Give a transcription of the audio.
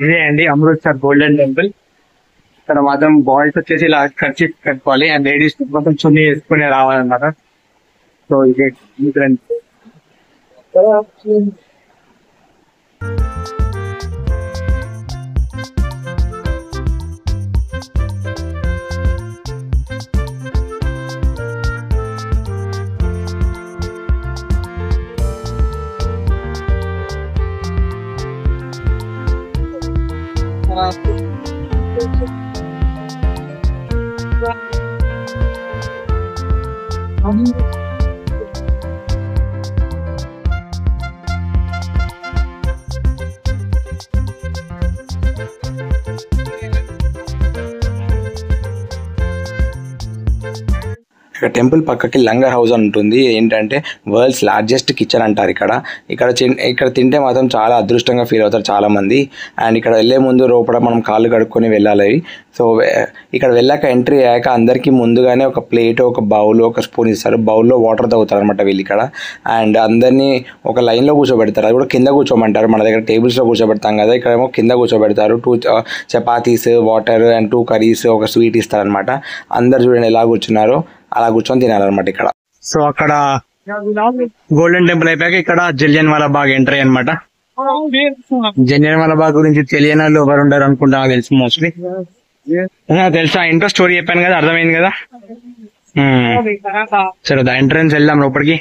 ఇదే అండి Amritsar golden temple. ఇక్కడ మాత్రం బాయ్స్ వచ్చేసి ఇలా ఖర్చు కట్టుకోవాలి అండ్ లేడీస్ మొత్తం చున్నీ వేసుకుని రావాలన్నమాట. సో ఇదే ఇక్కడ టెంపుల్ పక్కకి లంగర్ హౌస్ అని ఉంటుంది. ఏంటంటే వరల్డ్స్ లార్జెస్ట్ కిచెన్ అంటారు. ఇక్కడ తింటే మాత్రం చాలా అదృష్టంగా ఫీల్ అవుతారు చాలా మంది. అండ్ ఇక్కడ వెళ్ళే ముందు లోపల మనం కాళ్ళు కడుక్కొని వెళ్ళాలి. సో ఇక్కడ వెళ్ళాక ఎంట్రీ అయ్యాక అందరికీ ముందుగానే ఒక ప్లేట్, ఒక బౌల్, ఒక స్పూన్ ఇస్తారు. బౌల్లో వాటర్ తాగుతారు అనమాట వీళ్ళు ఇక్కడ. అండ్ అందరినీ ఒక లైన్లో కూర్చోబెడతారు. అది కూడా కింద కూర్చోమంటారు. మన దగ్గర టేబుల్స్లో కూర్చోబెడతాం కదా, ఇక్కడేమో కింద కూర్చోబెడతారు. 2 చపాతీస్, వాటర్ అండ్ 2 కర్రీస్, ఒక స్వీట్ ఇస్తారనమాట. అందరు చూడండి ఎలా కూర్చున్నారో అలా కూర్చొని తినాలన్నమాట ఇక్కడ. సో అక్కడ గోల్డెన్ టెంపుల్ అయిపోయాక ఇక్కడ జలియన్ వాలా బాగ్ ఎంట్రీ అనమాట. జలియన్ వాలా బాగ్ గురించి తెలియని వాళ్ళు ఎవరు ఉండరు అనుకుంటా, నాకు తెలుసు మోస్ట్లీ. తెలుసా ఇంట్లో స్టోరీ చెప్పాను కదా, అర్థమైంది కదా. సరే ద ఎంట్రన్స్ వెళ్దాం లోపలికి.